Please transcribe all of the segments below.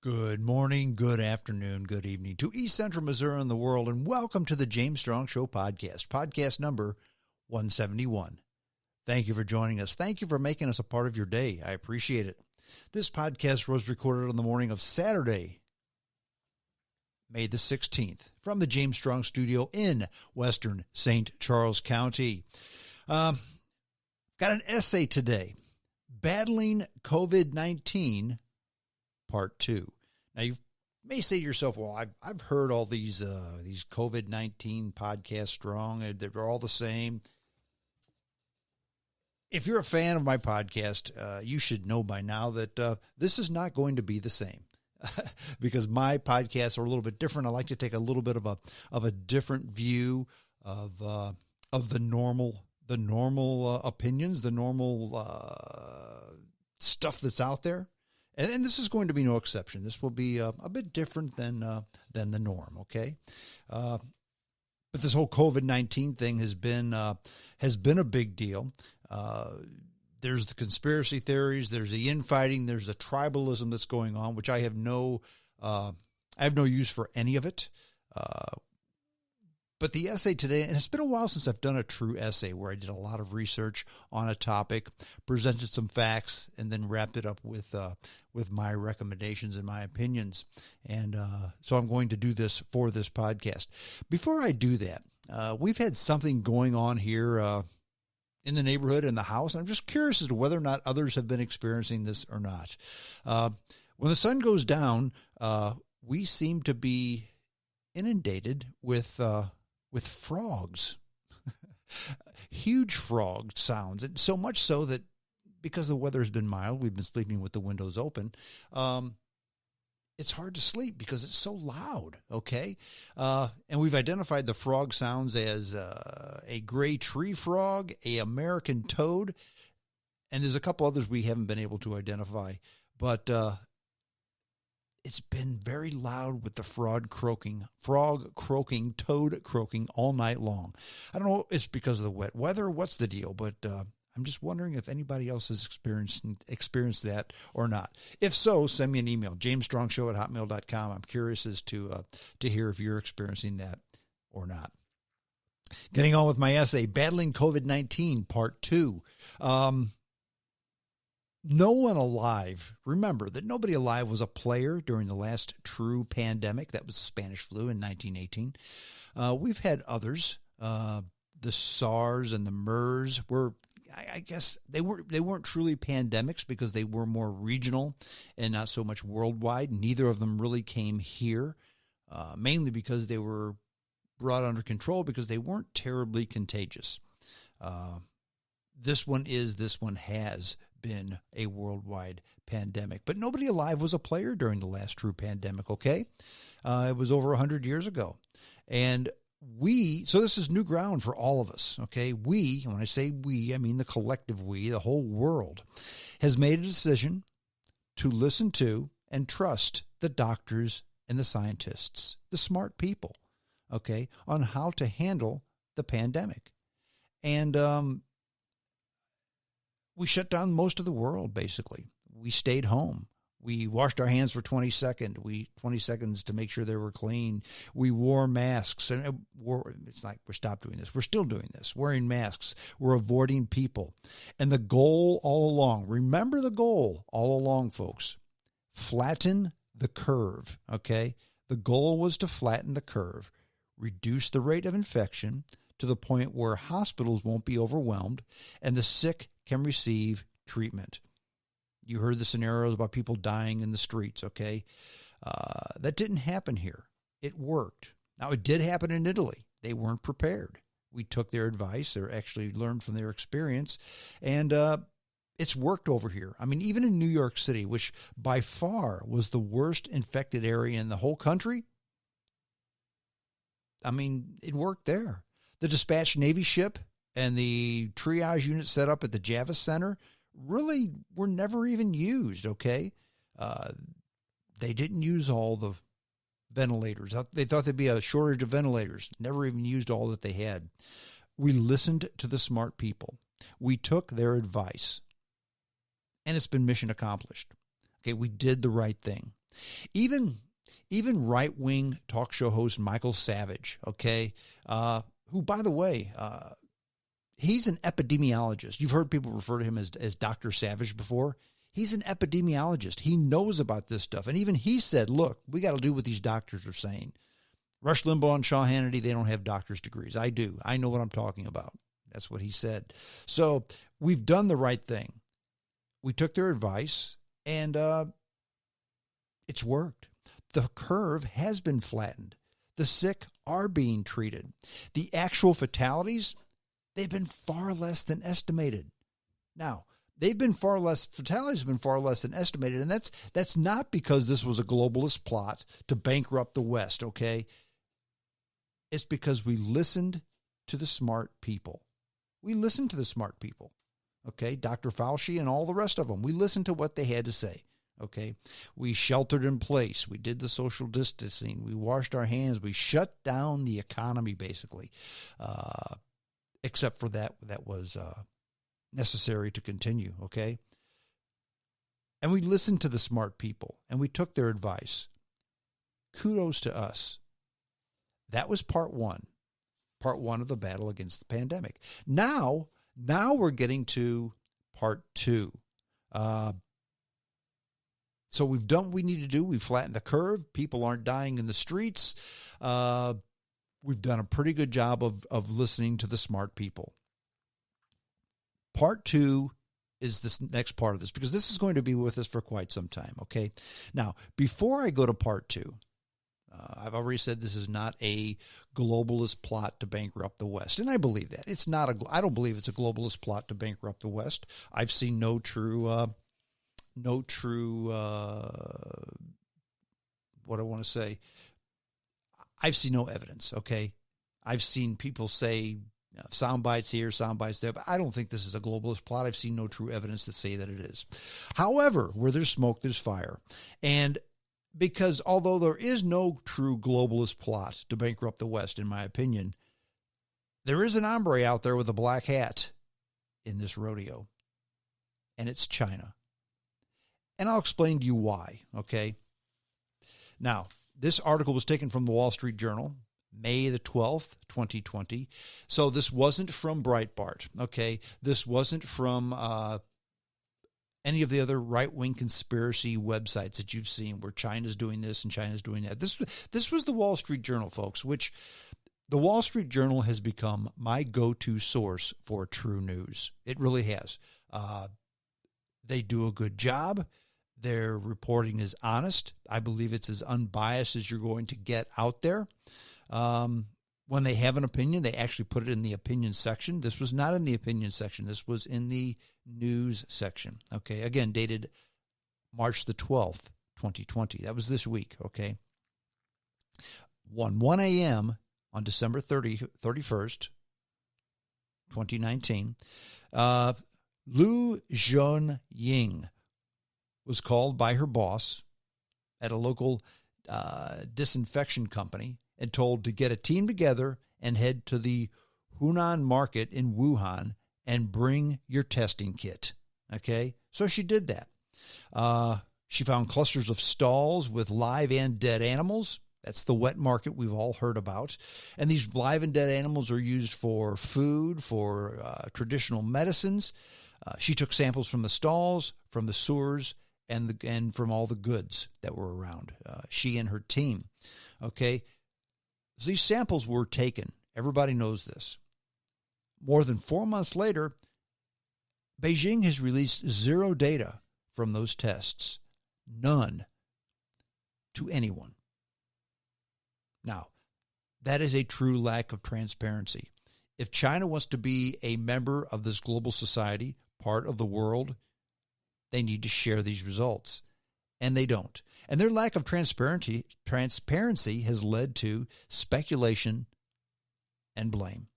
Good morning, good afternoon, good evening to East Central Missouri and the world, and welcome to the James Strong Show podcast number 171. Thank you for joining us. Thank you for making us a part of your day. I appreciate it. This podcast was recorded on the morning of Saturday, May the 16th, from the James Strong Studio in Western St. Charles County. Got an essay today, Battling COVID-19, Part 2. Now, you may say to yourself, well, I've heard all these COVID-19 podcasts strong, and they're all the same. If you're a fan of my podcast, you should know by now that this is not going to be the same because my podcasts are a little bit different. I like to take a little bit of a different view of the normal opinions, the normal stuff that's out there. And this is going to be no exception. This will be a bit different than the norm, okay? But this whole COVID-19 thing has been a big deal. There's the conspiracy theories, there's the infighting, there's the tribalism that's going on, which I have no use for any of it. But the essay today, and it's been a while since I've done a true essay where I did a lot of research on a topic, presented some facts, and then wrapped it up with my recommendations and my opinions. And so I'm going to do this for this podcast. Before I do that, we've had something going on here in the neighborhood, in the house. And I'm just curious as to whether or not others have been experiencing this or not. When the sun goes down, we seem to be inundated with frogs, huge frog sounds. And so much so that because the weather has been mild, we've been sleeping with the windows open. It's hard to sleep because it's so loud. Okay. And we've identified the frog sounds as a gray tree frog, a American toad, and there's a couple others we haven't been able to identify, but, it's been very loud with the frog croaking, toad croaking all night long. I don't know if it's because of the wet weather, what's the deal, but I'm just wondering if anybody else has experienced that or not. If so, send me an email, jamesstrongshow@hotmail.com. I'm curious as to hear if you're experiencing that or not. Getting on with my essay, Battling COVID-19, Part 2. No one alive, remember that nobody alive was a player during the last true pandemic. That was the Spanish flu in 1918. We've had others. The SARS and the MERS were, I guess, they weren't truly pandemics because they were more regional and not so much worldwide. Neither of them really came here, mainly because they were brought under control because they weren't terribly contagious. This one has been a worldwide pandemic. But nobody alive was a player during the last true pandemic, okay? It was over 100 years ago. And so this is new ground for all of us, okay? We, and when I say we, I mean the collective we, the whole world, has made a decision to listen to and trust the doctors and the scientists, the smart people, okay, on how to handle the pandemic. And we shut down most of the world, basically. We stayed home. We washed our hands for 20 seconds to make sure they were clean. We wore masks. And it's like we stopped doing this. We're still doing this, wearing masks. We're avoiding people. And the goal all along, remember the goal all along, folks, flatten the curve, okay? The goal was to flatten the curve, reduce the rate of infection to the point where hospitals won't be overwhelmed and the sick can receive treatment. You heard the scenarios about people dying in the streets, okay? That didn't happen here. It worked. Now, it did happen in Italy. They weren't prepared. We took their advice or actually learned from their experience, and it's worked over here. I mean, even in New York City, which by far was the worst infected area in the whole country, I mean, it worked there. The dispatched Navy ship and the triage unit set up at the Javits Center really were never even used, okay? They didn't use all the ventilators. They thought there'd be a shortage of ventilators. Never even used all that they had. We listened to the smart people. We took their advice. And it's been mission accomplished. Okay, we did the right thing. Even right-wing talk show host Michael Savage, okay, who, by the way, he's an epidemiologist. You've heard people refer to him as Dr. Savage before. He's an epidemiologist. He knows about this stuff. And even he said, look, we got to do what these doctors are saying. Rush Limbaugh and Sean Hannity, they don't have doctor's degrees. I do. I know what I'm talking about. That's what he said. So we've done the right thing. We took their advice, and it's worked. The curve has been flattened. The sick are being treated. The actual fatalities, they've been far less than estimated. Now, fatalities have been far less than estimated, and that's not because this was a globalist plot to bankrupt the West, okay? It's because we listened to the smart people. We listened to the smart people, okay? Dr. Fauci and all the rest of them. We listened to what they had to say, okay? We sheltered in place. We did the social distancing. We washed our hands. We shut down the economy, basically, except for that was necessary to continue, okay? And we listened to the smart people, and we took their advice. Kudos to us. That was part one of the battle against the pandemic. Now we're getting to part two. So we've done what we need to do. We've flattened the curve. People aren't dying in the streets. We've done a pretty good job of listening to the smart people. Part two is this next part of this, because this is going to be with us for quite some time, okay? Now, before I go to part two, I've already said this is not a globalist plot to bankrupt the West, and I believe that. I don't believe it's a globalist plot to bankrupt the West. I've seen no true, what I want to say, I've seen no evidence, okay? I've seen people say sound bites here, sound bites there, but I don't think this is a globalist plot. I've seen no true evidence to say that it is. However, where there's smoke, there's fire. And because although there is no true globalist plot to bankrupt the West, in my opinion, there is an hombre out there with a black hat in this rodeo, and it's China. And I'll explain to you why, okay? Now, this article was taken from the Wall Street Journal, May the 12th, 2020. So this wasn't from Breitbart, okay? This wasn't from any of the other right-wing conspiracy websites that you've seen where China's doing this and China's doing that. This was the Wall Street Journal, folks, which the Wall Street Journal has become my go-to source for true news. It really has. They do a good job. Their reporting is honest. I believe it's as unbiased as you're going to get out there. When they have an opinion, they actually put it in the opinion section. This was not in the opinion section. This was in the news section. Okay. Again, dated March the 12th, 2020. That was this week. Okay. 1 a.m. on December 31st, 2019, Lu Zhonying was called by her boss at a local disinfection company and told to get a team together and head to the Hunan market in Wuhan and bring your testing kit. Okay? So she did that. She found clusters of stalls with live and dead animals. That's the wet market we've all heard about. And these live and dead animals are used for food, for traditional medicines. She took samples from the stalls, from the sewers, and from all the goods that were around. She and her team. Okay? So these samples were taken. Everybody knows this. More than 4 months later, Beijing has released zero data from those tests. None to anyone. Now, that is a true lack of transparency. If China wants to be a member of this global society, part of the world, they need to share these results. And they don't. And their lack of transparency has led to speculation and blame.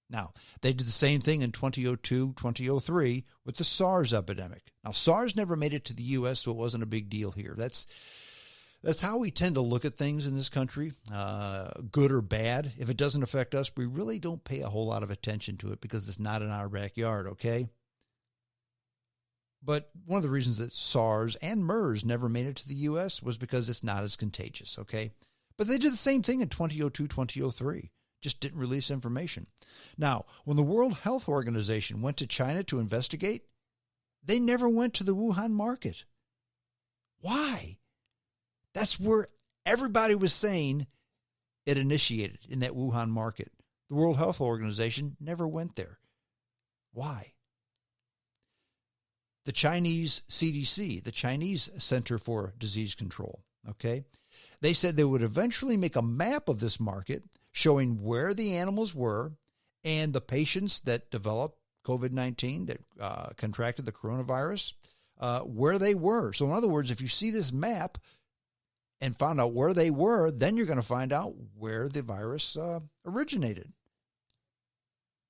Now, they did the same thing in 2002, 2003 with the SARS epidemic. Now, SARS never made it to the U.S., so it wasn't a big deal here. That's how we tend to look at things in this country, good or bad. If it doesn't affect us, we really don't pay a whole lot of attention to it because it's not in our backyard, okay? But one of the reasons that SARS and MERS never made it to the U.S. was because it's not as contagious, okay? But they did the same thing in 2002, 2003, just didn't release information. Now, when the World Health Organization went to China to investigate, they never went to the Wuhan market. Why? That's where everybody was saying it initiated, in that Wuhan market. The World Health Organization never went there. Why? The Chinese CDC, the Chinese Center for Disease Control, okay? They said they would eventually make a map of this market showing where the animals were and the patients that developed COVID-19, that contracted the coronavirus, where they were. So in other words, if you see this map and found out where they were, then you're going to find out where the virus originated.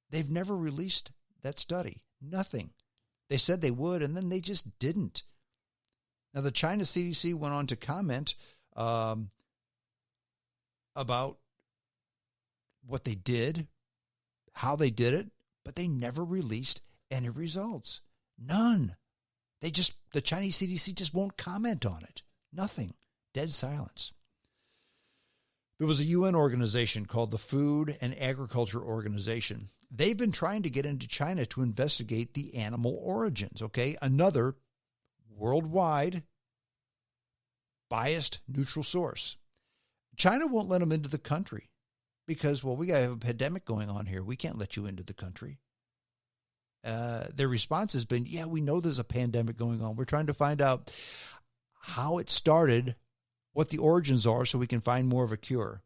They've never released that study. Nothing. They said they would, and then they just didn't. Now, the China CDC went on to comment about what they did, how they did it, but they never released any results. None. The Chinese CDC just won't comment on it. Nothing. Dead silence. There was a UN organization called the Food and Agriculture Organization. They've been trying to get into China to investigate the animal origins, okay? Another worldwide biased neutral source. China won't let them into the country because, well, we have a pandemic going on here. We can't let you into the country. Their response has been, yeah, we know there's a pandemic going on. We're trying to find out how it started, what the origins are, so we can find more of a cure.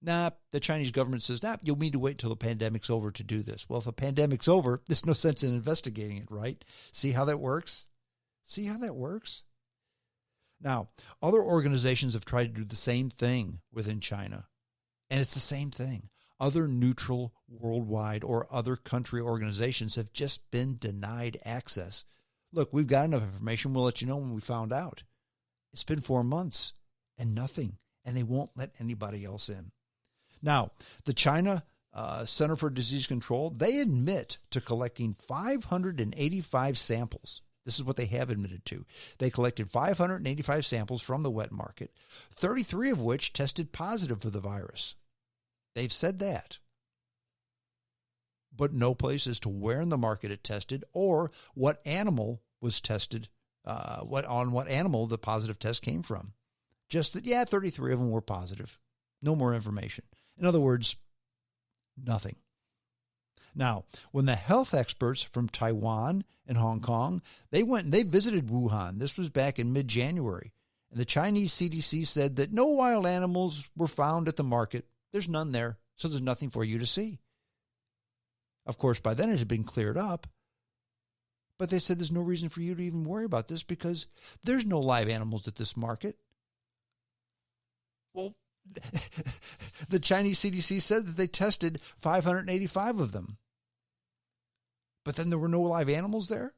Nah, the Chinese government says, nah, you'll need to wait until the pandemic's over to do this. Well, if the pandemic's over, there's no sense in investigating it, right? See how that works? See how that works? Now, other organizations have tried to do the same thing within China, and it's the same thing. Other neutral worldwide or other country organizations have just been denied access. Look, we've got enough information. We'll let you know when we found out. It's been 4 months and nothing, and they won't let anybody else in. Now, the China Center for Disease Control, they admit to collecting 585 samples. This is what they have admitted to. They collected 585 samples from the wet market, 33 of which tested positive for the virus. They've said that. But no place as to where in the market it tested or what animal was tested, what animal the positive test came from. Just that, yeah, 33 of them were positive. No more information. In other words, nothing. Now, when the health experts from Taiwan and Hong Kong, they went and they visited Wuhan. This was back in mid-January. And the Chinese CDC said that no wild animals were found at the market. There's none there, so there's nothing for you to see. Of course, by then it had been cleared up. But they said there's no reason for you to even worry about this because there's no live animals at this market. Well, the Chinese CDC said that they tested 585 of them. But then there were no live animals there?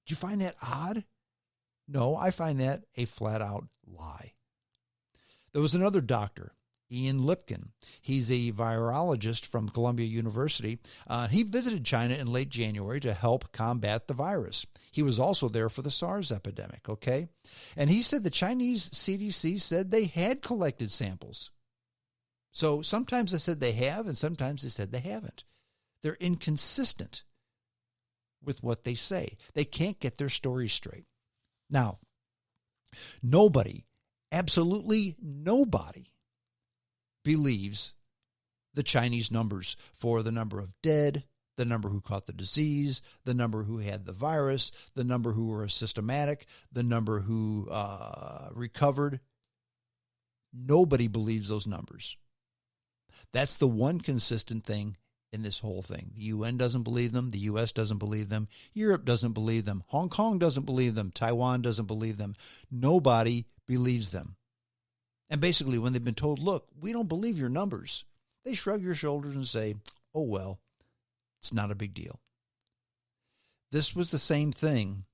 Do you find that odd? No, I find that a flat-out lie. There was another doctor, Ian Lipkin. He's a virologist from Columbia University. He visited China in late January to help combat the virus. He was also there for the SARS epidemic, okay? And he said the Chinese CDC said they had collected samples. So sometimes they said they have, and sometimes they said they haven't. They're inconsistent with what they say. They can't get their story straight. Now, nobody, absolutely nobody, believes the Chinese numbers for the number of dead, the number who caught the disease, the number who had the virus, the number who were asymptomatic, the number who recovered. Nobody believes those numbers. That's the one consistent thing in this whole thing. The UN doesn't believe them. The US doesn't believe them. Europe doesn't believe them. Hong Kong doesn't believe them. Taiwan doesn't believe them. Nobody believes them. And basically, when they've been told, look, we don't believe your numbers, they shrug your shoulders and say, oh, well, it's not a big deal. This was the same thing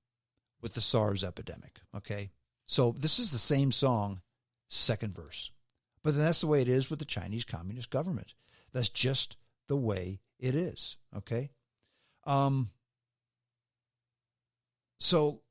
with the SARS epidemic, okay? So this is the same song, second verse. But then that's the way it is with the Chinese Communist government. That's just the way it is, okay? So